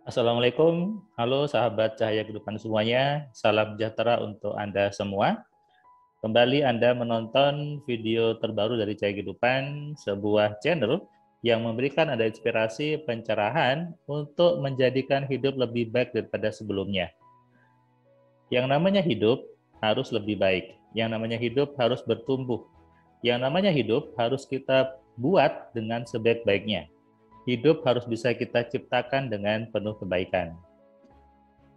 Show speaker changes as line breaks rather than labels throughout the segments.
Assalamualaikum, halo sahabat Cahaya Kehidupan semuanya, salam sejahtera untuk Anda semua. Kembali Anda menonton video terbaru dari Cahaya Kehidupan, sebuah channel yang memberikan Anda inspirasi pencerahan untuk menjadikan hidup lebih baik daripada sebelumnya. Yang namanya hidup harus lebih baik, yang namanya hidup harus bertumbuh, yang namanya hidup harus kita buat dengan sebaik-baiknya. Hidup harus bisa kita ciptakan dengan penuh kebaikan.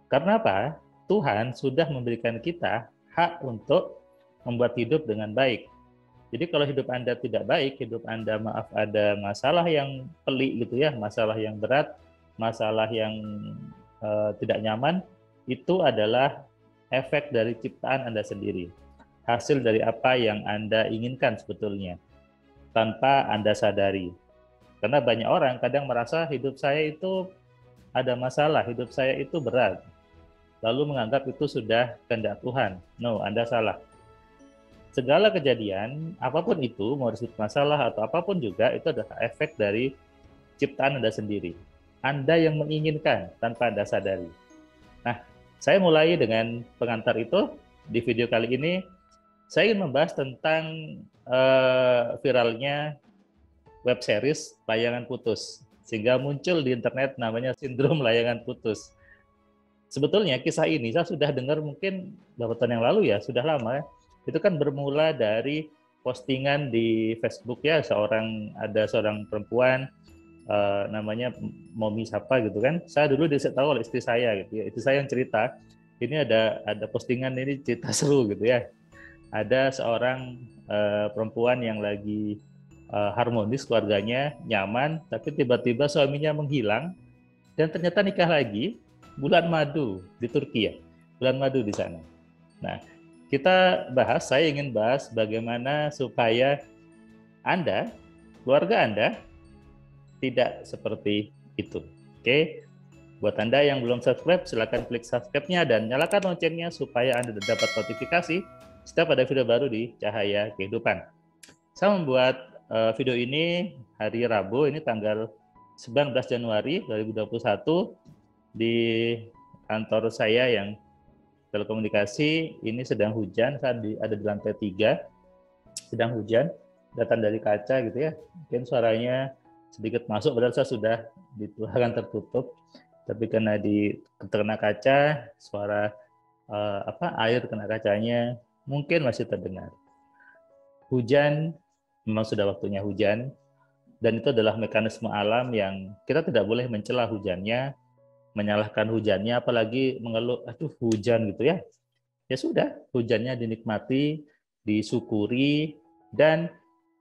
Karena apa? Tuhan sudah memberikan kita hak untuk membuat hidup dengan baik. Jadi kalau hidup Anda tidak baik, hidup Anda ada masalah yang pelik gitu ya, masalah yang berat, masalah yang tidak nyaman, itu adalah efek dari ciptaan Anda sendiri. Hasil dari apa yang Anda inginkan sebetulnya, tanpa Anda sadari. Karena banyak orang kadang merasa hidup saya itu ada masalah, hidup saya itu berat, lalu menganggap itu sudah kehendak Tuhan. No, Anda salah. Segala kejadian, apapun itu, mau disebut masalah atau apapun juga, itu adalah efek dari ciptaan Anda sendiri. Anda yang menginginkan tanpa Anda sadari. Nah, saya mulai dengan pengantar itu. Di video kali ini, saya ingin membahas tentang viralnya web series Layangan Putus. Sehingga muncul di internet namanya sindrom layangan putus. Sebetulnya kisah ini saya sudah dengar mungkin beberapa tahun yang lalu ya, sudah lama ya. Itu kan bermula dari postingan di Facebook ya, ada seorang perempuan namanya Momi siapa gitu kan. Saya dulu dikasih tahu oleh istri saya gitu ya. Istri saya yang cerita, ini ada postingan ini cerita seru gitu ya. Ada seorang perempuan yang lagi harmonis keluarganya, nyaman, tapi tiba-tiba suaminya menghilang dan ternyata nikah lagi bulan madu di Turki ya, bulan madu di sana. Nah, saya ingin bahas bagaimana supaya Anda, keluarga Anda, tidak seperti itu. Oke, buat Anda yang belum subscribe, silakan klik subscribe-nya dan nyalakan loncengnya supaya Anda dapat notifikasi setiap ada video baru di Cahaya Kehidupan. Saya membuat video ini hari Rabu, ini tanggal 19 Januari 2021, di kantor saya yang telekomunikasi. Ini sedang hujan, saya ada di lantai 3, sedang hujan, datang dari kaca gitu ya, mungkin suaranya sedikit masuk padahal saya sudah di ruangan tertutup, tapi karena terkena kaca, suara air kena kacanya mungkin masih terdengar. Hujan, memang sudah waktunya hujan, dan itu adalah mekanisme alam yang kita tidak boleh mencela hujannya, menyalahkan hujannya, apalagi mengeluh, aduh hujan gitu ya. Ya sudah, hujannya dinikmati, disyukuri, dan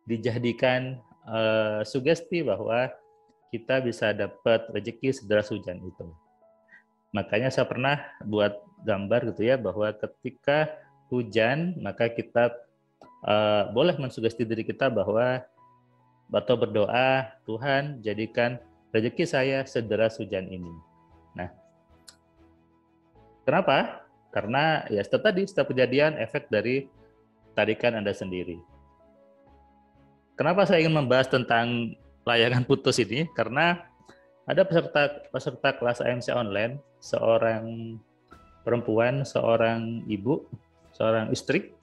dijadikan sugesti bahwa kita bisa dapat rezeki sederas hujan itu. Makanya saya pernah buat gambar gitu ya, bahwa ketika hujan, maka kita boleh mensugesti diri kita bahwa atau berdoa, Tuhan jadikan rezeki saya sederas hujan ini. Nah, kenapa? Karena ya setiap kejadian efek dari tarikan Anda sendiri. Kenapa saya ingin membahas tentang layangan putus ini? Karena ada peserta kelas AMC online, seorang perempuan, seorang ibu, seorang istri,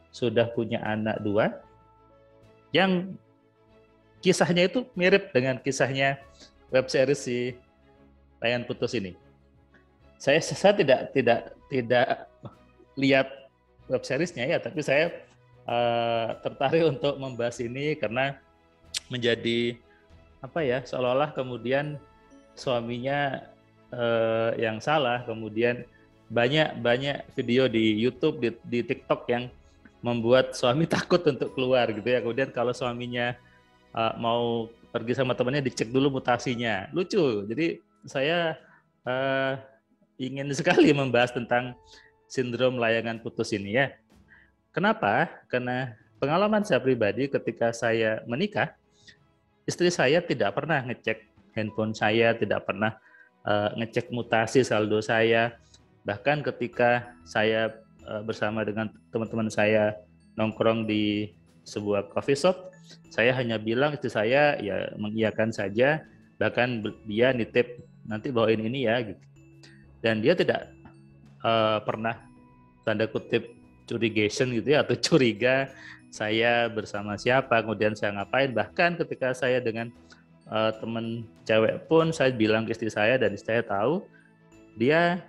sudah punya anak 2, yang kisahnya itu mirip dengan kisahnya web series si Layangan Putus ini. Saya tidak lihat web seriesnya ya, tapi saya tertarik untuk membahas ini karena menjadi apa ya, seolah-olah kemudian suaminya yang salah, kemudian banyak video di YouTube, di TikTok yang membuat suami takut untuk keluar gitu ya. Kemudian kalau suaminya mau pergi sama temannya, dicek dulu mutasinya. Lucu. Jadi saya ingin sekali membahas tentang sindrom layangan putus ini ya. Kenapa? Karena pengalaman saya pribadi ketika saya menikah, istri saya tidak pernah ngecek handphone saya, tidak pernah ngecek mutasi saldo saya. Bahkan ketika saya bersama dengan teman-teman saya nongkrong di sebuah coffee shop, saya hanya bilang istri saya ya mengiyakan saja, bahkan dia nitip nanti bawain ini ya gitu. Dan dia tidak pernah tanda kutip curigation gitu ya, atau curiga saya bersama siapa, kemudian saya ngapain. Bahkan ketika saya dengan teman cewek pun saya bilang ke istri saya, dan istri saya tahu, dia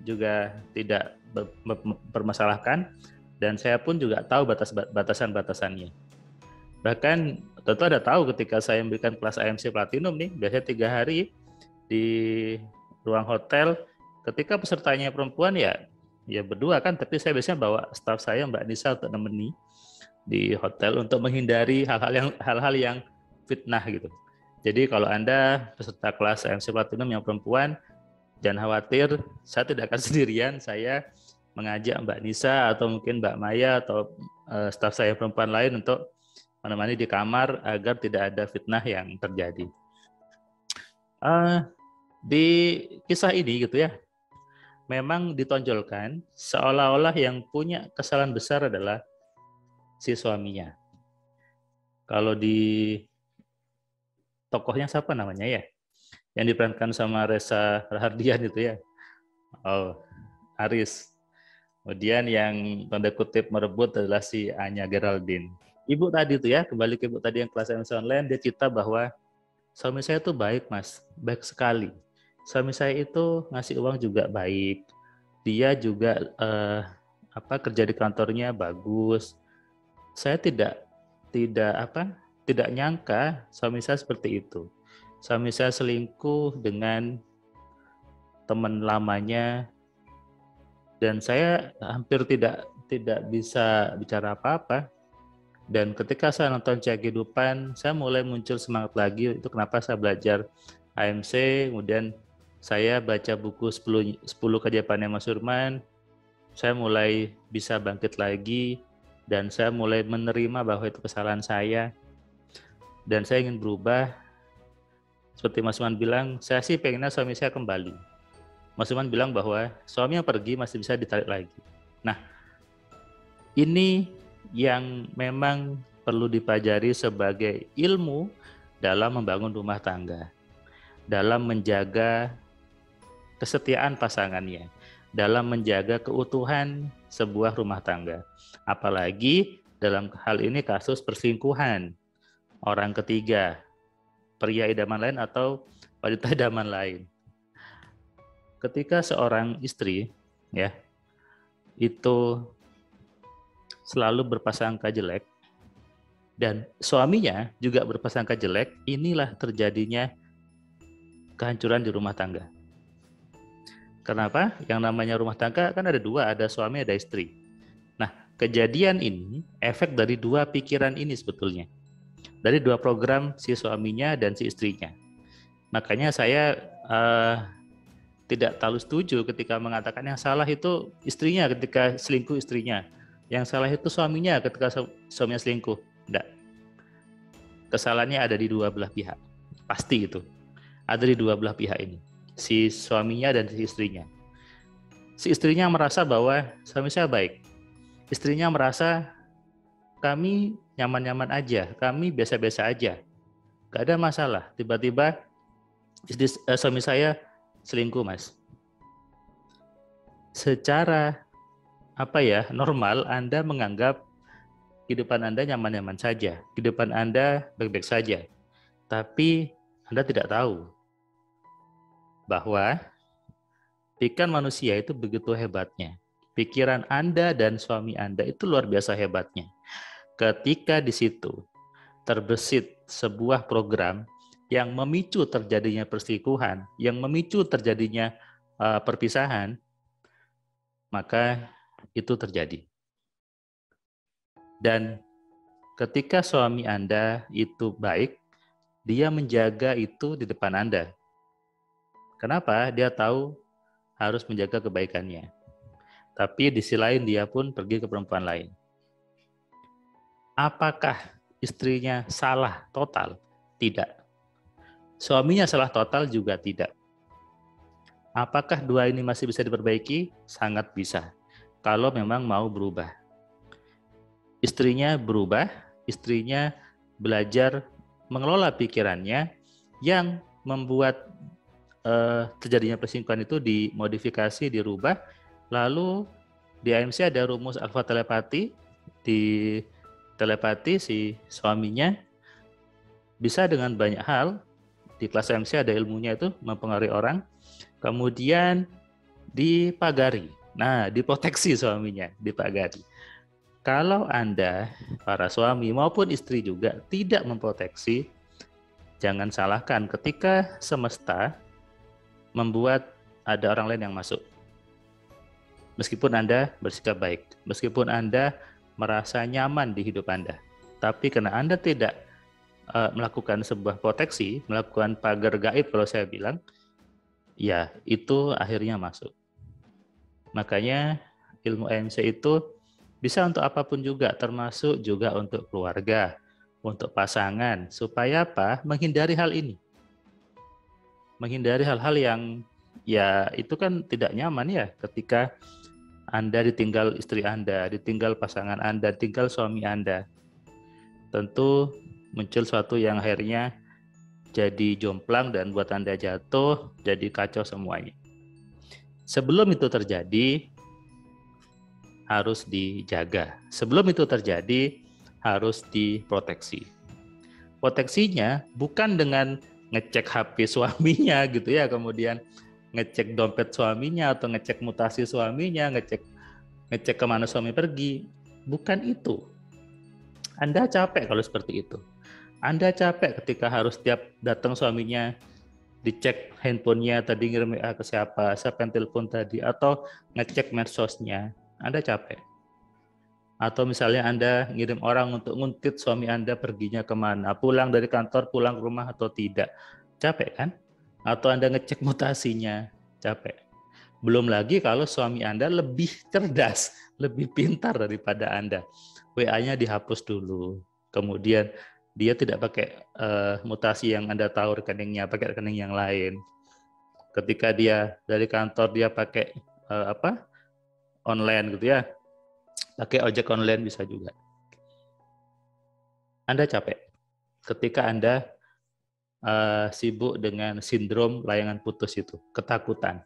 juga tidak bermasalahkan, dan saya pun juga tahu batasan-batasannya. Bahkan tentu ada tahu ketika saya memberikan kelas AMC Platinum nih, biasanya 3 hari di ruang hotel, ketika pesertanya perempuan ya berdua kan, tapi saya biasanya bawa staf saya Mbak Nisa untuk nemeni di hotel untuk menghindari hal-hal yang fitnah gitu. Jadi kalau Anda peserta kelas AMC Platinum yang perempuan, jangan khawatir, saya tidak akan sendirian. Saya mengajak Mbak Nisa atau mungkin Mbak Maya atau staf saya perempuan lain untuk menemani di kamar agar tidak ada fitnah yang terjadi. Di kisah ini gitu ya, memang ditonjolkan seolah-olah yang punya kesalahan besar adalah si suaminya. Kalau di tokohnya siapa namanya ya? Yang diperankan sama Reza Rahardian itu ya. Oh, Aris. Kemudian yang tanda kutip merebut adalah si Anya Geraldine. Ibu tadi itu ya, kembali ke ibu tadi yang kelas MC online, dia cerita bahwa suami saya itu baik mas, baik sekali. Suami saya itu ngasih uang juga baik. Dia juga kerja di kantornya bagus. Saya tidak nyangka suami saya seperti itu. Suami saya selingkuh dengan teman lamanya, dan saya hampir tidak bisa bicara apa-apa. Dan ketika saya nonton Cek Kehidupan, saya mulai muncul semangat lagi. Itu kenapa saya belajar AMC, kemudian saya baca buku 10 keajaibannya Mas Surman. Saya mulai bisa bangkit lagi, dan saya mulai menerima bahwa itu kesalahan saya. Dan saya ingin berubah. Seperti Mas Surman bilang, saya sih pengennya suami saya kembali. Mas Surman bilang bahwa suami yang pergi masih bisa ditarik lagi. Nah, ini yang memang perlu dipelajari sebagai ilmu dalam membangun rumah tangga, dalam menjaga kesetiaan pasangannya, dalam menjaga keutuhan sebuah rumah tangga. Apalagi dalam hal ini kasus perselingkuhan orang ketiga, pria idaman lain atau wanita idaman lain. Ketika seorang istri ya itu selalu berprasangka jelek dan suaminya juga berprasangka jelek, inilah terjadinya kehancuran di rumah tangga. Kenapa? Yang namanya rumah tangga kan ada dua, ada suami, ada istri. Nah, kejadian ini efek dari dua pikiran ini sebetulnya. Dari dua program si suaminya dan si istrinya. Makanya saya tidak terlalu setuju ketika mengatakan yang salah itu istrinya ketika selingkuh istrinya. Yang salah itu suaminya ketika suaminya selingkuh. Tidak. Kesalahannya ada di dua belah pihak. Pasti itu. Ada di dua belah pihak ini. Si suaminya dan si istrinya. Si istrinya merasa bahwa suami saya baik. Istrinya merasa kami nyaman-nyaman aja. Kami biasa-biasa aja. Gak ada masalah. Tiba-tiba suami saya selingkuh, Mas. Secara normal Anda menganggap kehidupan Anda nyaman-nyaman saja, kehidupan Anda baik-baik saja. Tapi Anda tidak tahu bahwa pikiran manusia itu begitu hebatnya. Pikiran Anda dan suami Anda itu luar biasa hebatnya. Ketika di situ terbesit sebuah program yang memicu terjadinya perselingkuhan, yang memicu terjadinya perpisahan, maka itu terjadi. Dan ketika suami Anda itu baik, dia menjaga itu di depan Anda. Kenapa? Dia tahu harus menjaga kebaikannya. Tapi di sisi lain dia pun pergi ke perempuan lain. Apakah istrinya salah total? Tidak. Suaminya salah total juga tidak. Apakah dua ini masih bisa diperbaiki? Sangat bisa. Kalau memang mau berubah. Istrinya berubah, istrinya belajar mengelola pikirannya yang membuat terjadinya perselingkuhan itu dimodifikasi, dirubah, lalu di AMC ada rumus alfa telepati, di telepati si suaminya bisa dengan banyak hal, di kelas AMC ada ilmunya itu mempengaruhi orang, kemudian dipagari. Nah, diproteksi suaminya, dipagari. Kalau Anda, para suami maupun istri juga tidak memproteksi, jangan salahkan ketika semesta membuat ada orang lain yang masuk. Meskipun Anda bersikap baik, meskipun Anda merasa nyaman di hidup Anda, tapi karena Anda tidak melakukan sebuah proteksi, melakukan pagar gaib kalau saya bilang, ya itu akhirnya masuk. Makanya ilmu AMC itu bisa untuk apapun juga, termasuk juga untuk keluarga, untuk pasangan, supaya apa? Menghindari hal ini. Menghindari hal-hal yang ya itu kan tidak nyaman ya ketika Anda ditinggal istri Anda, ditinggal pasangan Anda, ditinggal suami Anda. Tentu muncul suatu yang akhirnya jadi jomplang dan buat Anda jatuh, jadi kacau semuanya. Sebelum itu terjadi, harus dijaga. Sebelum itu terjadi, harus diproteksi. Proteksinya bukan dengan ngecek HP suaminya gitu ya, kemudian ngecek dompet suaminya atau ngecek mutasi suaminya, ngecek kemana suami pergi. Bukan itu. Anda capek kalau seperti itu. Anda capek ketika harus tiap datang suaminya dicek handphonenya tadi ngirim WA ke siapa yang telepon tadi, atau ngecek medsosnya. Anda capek. Atau misalnya Anda ngirim orang untuk nguntit suami Anda perginya kemana, pulang dari kantor, pulang ke rumah atau tidak. Capek kan? Atau Anda ngecek mutasinya, capek. Belum lagi kalau suami Anda lebih cerdas, lebih pintar daripada Anda. WA-nya dihapus dulu. Kemudian dia tidak pakai mutasi yang Anda tahu rekeningnya, pakai rekening yang lain. Ketika dia dari kantor dia pakai online gitu ya, pakai ojek online bisa juga. Anda capek ketika Anda sibuk dengan sindrom layangan putus itu, ketakutan,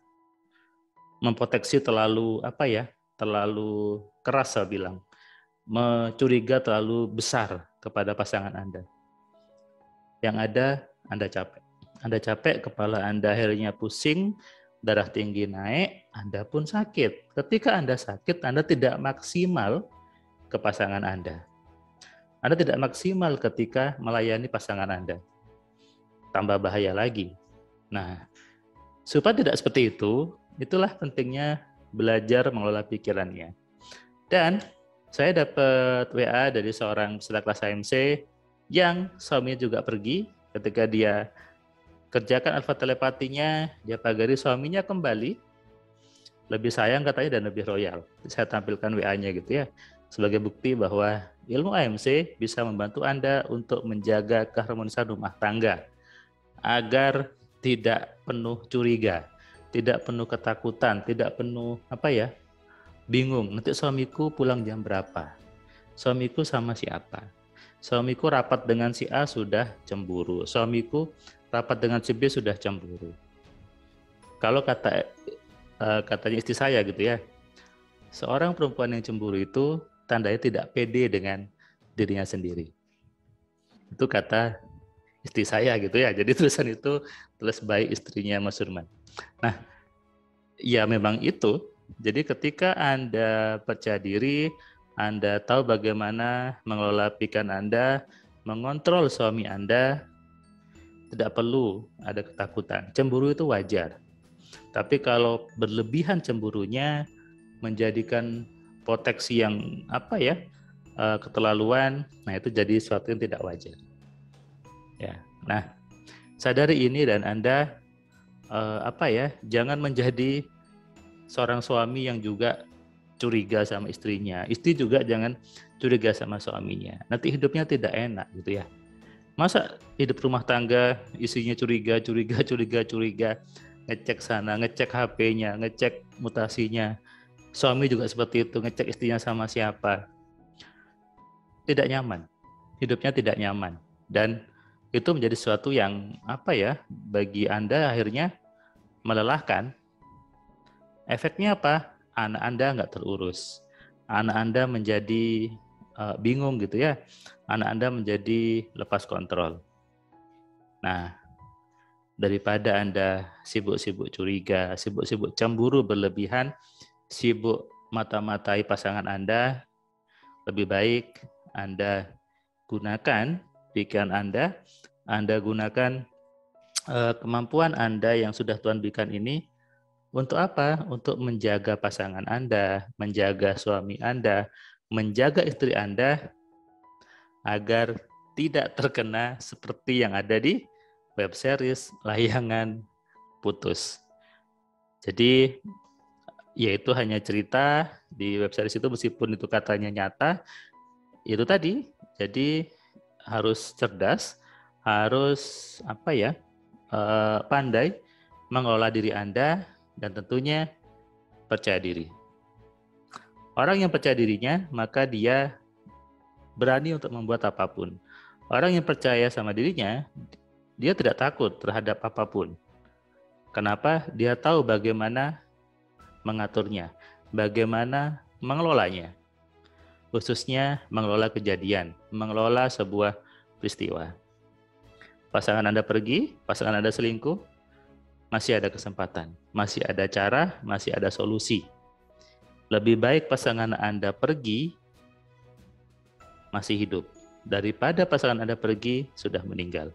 memproteksi terlalu terlalu keras saya bilang, mencuriga terlalu besar kepada pasangan Anda. Yang ada Anda capek. Anda capek, kepala Anda akhirnya pusing, darah tinggi naik, Anda pun sakit. Ketika Anda sakit, Anda tidak maksimal ke pasangan Anda. Anda tidak maksimal ketika melayani pasangan Anda. Tambah bahaya lagi. Nah, supaya tidak seperti itu, itulah pentingnya belajar mengelola pikirannya. Dan saya dapat WA dari seorang peserta kelas AMC yang suaminya juga pergi. Ketika dia kerjakan alfa telepatinya, dia pagari suaminya kembali, lebih sayang katanya dan lebih royal. Saya tampilkan WA-nya gitu ya, sebagai bukti bahwa ilmu AMC bisa membantu Anda untuk menjaga keharmonisan rumah tangga agar tidak penuh curiga, tidak penuh ketakutan, tidak penuh bingung. Nanti suamiku pulang jam berapa? Suamiku sama siapa? Suamiku rapat dengan si A sudah cemburu. Suamiku rapat dengan si B sudah cemburu. Kalau katanya istri saya gitu ya, seorang perempuan yang cemburu itu tandanya tidak pede dengan dirinya sendiri. Itu kata istri saya gitu ya. Jadi tulisan itu tulis by istrinya Mas Surman. Nah, ya memang itu. Jadi ketika Anda percaya diri, Anda tahu bagaimana mengelola pikiran Anda, mengontrol suami Anda, tidak perlu ada ketakutan. Cemburu itu wajar. Tapi kalau berlebihan cemburunya menjadikan proteksi yang keterlaluan, nah itu jadi sesuatu yang tidak wajar. Ya. Nah, sadari ini dan Anda jangan menjadi seorang suami yang juga curiga sama istrinya. Istri juga jangan curiga sama suaminya. Nanti hidupnya tidak enak gitu ya. Masa hidup rumah tangga istrinya curiga, ngecek sana, ngecek HP-nya, ngecek mutasinya. Suami juga seperti itu, ngecek istrinya sama siapa. Tidak nyaman. Hidupnya tidak nyaman. Dan itu menjadi sesuatu yang bagi Anda akhirnya melelahkan, efeknya apa? Anak Anda nggak terurus. Anak Anda menjadi bingung gitu ya. Anak Anda menjadi lepas kontrol. Nah, daripada Anda sibuk-sibuk curiga, sibuk-sibuk cemburu berlebihan, sibuk mata-matai pasangan Anda, lebih baik Anda gunakan pikiran Anda gunakan kemampuan Anda yang sudah Tuhan berikan ini untuk apa? Untuk menjaga pasangan Anda, menjaga suami Anda, menjaga istri Anda agar tidak terkena seperti yang ada di web series Layangan Putus. Jadi, yaitu hanya cerita di web series itu, meskipun itu katanya nyata, itu tadi. Jadi harus cerdas, harus pandai mengelola diri Anda, dan tentunya percaya diri. Orang yang percaya dirinya, maka dia berani untuk membuat apapun. Orang yang percaya sama dirinya, dia tidak takut terhadap apapun. Kenapa? Dia tahu bagaimana mengaturnya, bagaimana mengelolanya. Khususnya mengelola kejadian, mengelola sebuah peristiwa. Pasangan Anda pergi, pasangan Anda selingkuh, masih ada kesempatan, masih ada cara, masih ada solusi. Lebih baik pasangan Anda pergi masih hidup daripada pasangan Anda pergi sudah meninggal.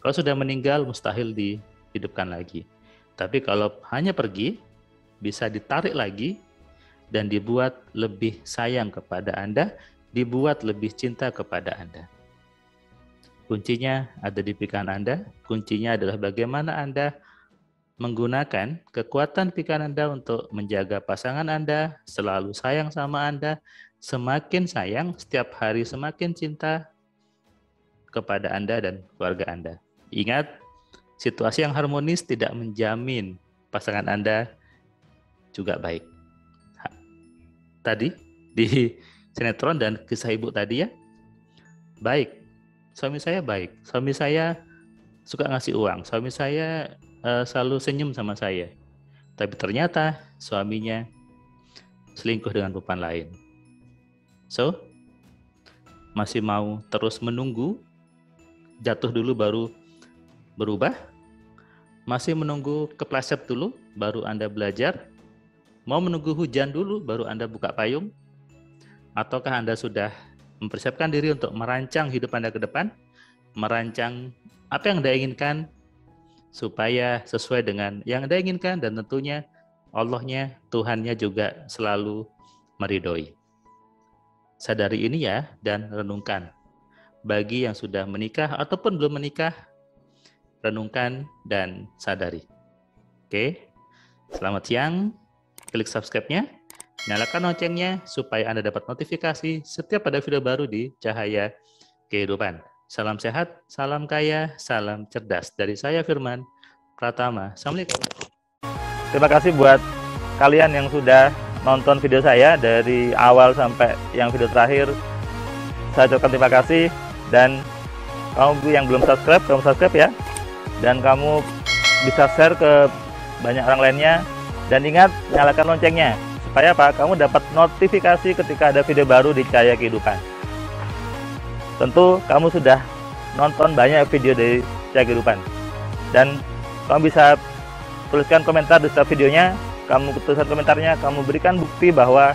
Kalau sudah meninggal mustahil dihidupkan lagi. Tapi kalau hanya pergi, bisa ditarik lagi dan dibuat lebih sayang kepada Anda, dibuat lebih cinta kepada Anda. Kuncinya ada di pikiran Anda, kuncinya adalah bagaimana Anda menggunakan kekuatan pikiran Anda untuk menjaga pasangan Anda, selalu sayang sama Anda, semakin sayang, setiap hari semakin cinta kepada Anda dan keluarga Anda. Ingat, situasi yang harmonis tidak menjamin pasangan Anda juga baik. Tadi di sinetron dan kisah ibu tadi ya, baik. Suami saya baik, suami saya suka ngasih uang, suami saya selalu senyum sama saya. Tapi ternyata suaminya selingkuh dengan perempuan lain. So, masih mau terus menunggu jatuh dulu baru berubah? Masih menunggu kepleset dulu baru Anda belajar? Mau menunggu hujan dulu baru Anda buka payung? Ataukah Anda sudah mempersiapkan diri untuk merancang hidup Anda ke depan, merancang apa yang Anda inginkan supaya sesuai dengan yang Anda inginkan, dan tentunya Allahnya, Tuhannya juga selalu meridhoi. Sadari ini ya dan renungkan. Bagi yang sudah menikah ataupun belum menikah, renungkan dan sadari. Oke, selamat siang. Klik subscribe-nya. Nyalakan loncengnya supaya Anda dapat notifikasi setiap ada video baru di Cahaya Kehidupan. Salam sehat, salam kaya, salam cerdas. Dari saya Firman Pratama. Assalamualaikum. Terima kasih buat kalian yang sudah nonton video saya dari awal sampai yang video terakhir. Saya ucapkan terima kasih, dan kamu yang belum subscribe, kamu subscribe ya. Dan kamu bisa share ke banyak orang lainnya, dan ingat nyalakan loncengnya. Supaya apa? Kamu dapat notifikasi ketika ada video baru di Cahaya Kehidupan. Tentu kamu sudah nonton banyak video dari Cahaya Kehidupan. Dan kamu bisa tuliskan komentar di setiap videonya. Kamu tuliskan komentarnya, kamu berikan bukti bahwa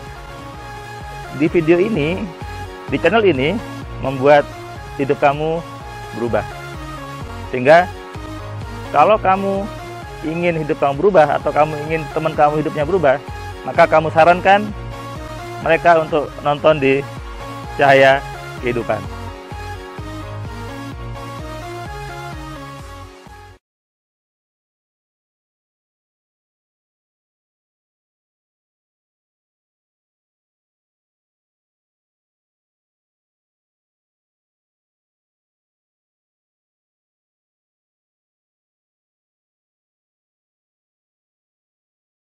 di video ini, di channel ini, membuat hidup kamu berubah. Sehingga kalau kamu ingin hidup kamu berubah, atau kamu ingin teman kamu hidupnya berubah, maka kamu sarankan mereka untuk nonton di Cahaya Kehidupan.